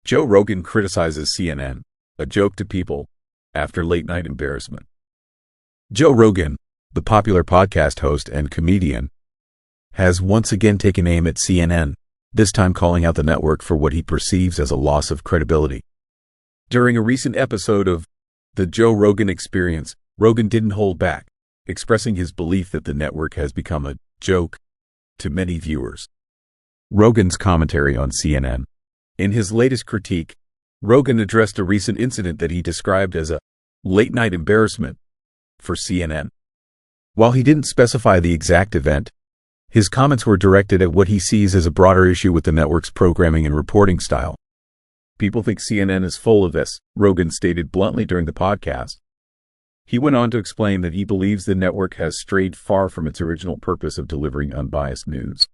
Joe Rogan criticizes CNN, a joke to people, after late-night embarrassment. Joe Rogan, the popular podcast host and comedian, has once again taken aim at CNN, this time calling out the network for what he perceives as a loss of credibility. During a recent episode of The Joe Rogan Experience, Rogan didn't hold back, expressing his belief that the network has become a joke to many viewers. Rogan's commentary on CNN. In his latest critique, Rogan addressed a recent incident that he described as a late-night embarrassment for CNN. While he didn't specify the exact event, his comments were directed at what he sees as a broader issue with the network's programming and reporting style. "People think CNN is full of this," Rogan stated bluntly during the podcast. He went on to explain that he believes the network has strayed far from its original purpose of delivering unbiased news.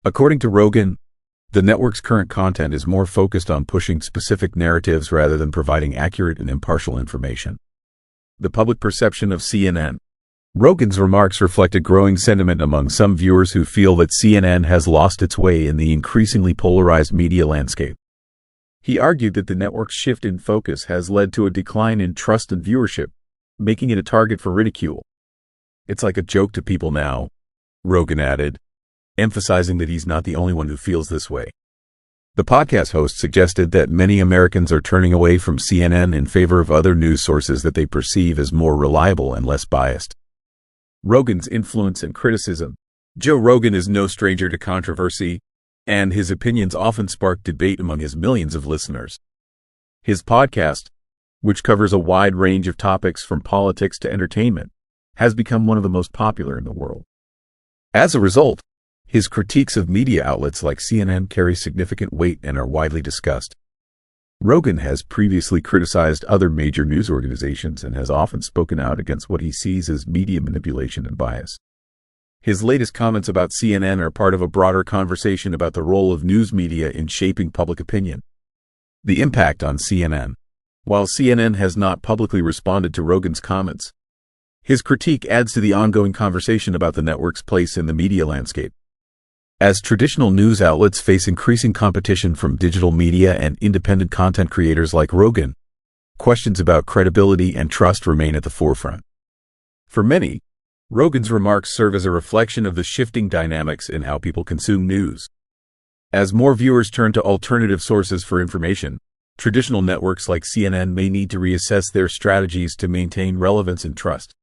According to Rogan, the network's current content is more focused on pushing specific narratives rather than providing accurate and impartial information. The public perception of CNN. Rogan's remarks reflect a growing sentiment among some viewers who feel that CNN has lost its way in the increasingly polarized media landscape. He argued that the network's shift in focus has led to a decline in trust and viewership, making it a target for ridicule. "It's like a joke to people now," Rogan added, emphasizing that he's not the only one who feels this way. The podcast host suggested that many Americans are turning away from CNN in favor of other news sources that they perceive as more reliable and less biased. Rogan's influence and criticism. Joe Rogan is no stranger to controversy, and his opinions often spark debate among his millions of listeners. His podcast, which covers a wide range of topics from politics to entertainment, has become one of the most popular in the world. As a result, his critiques of media outlets like CNN carry significant weight and are widely discussed. Rogan has previously criticized other major news organizations and has often spoken out against what he sees as media manipulation and bias. His latest comments about CNN are part of a broader conversation about the role of news media in shaping public opinion. The impact on CNN. While CNN has not publicly responded to Rogan's comments, his critique adds to the ongoing conversation about the network's place in the media landscape. As traditional news outlets face increasing competition from digital media and independent content creators like Rogan, questions about credibility and trust remain at the forefront. For many, Rogan's remarks serve as a reflection of the shifting dynamics in how people consume news. As more viewers turn to alternative sources for information, traditional networks like CNN may need to reassess their strategies to maintain relevance and trust.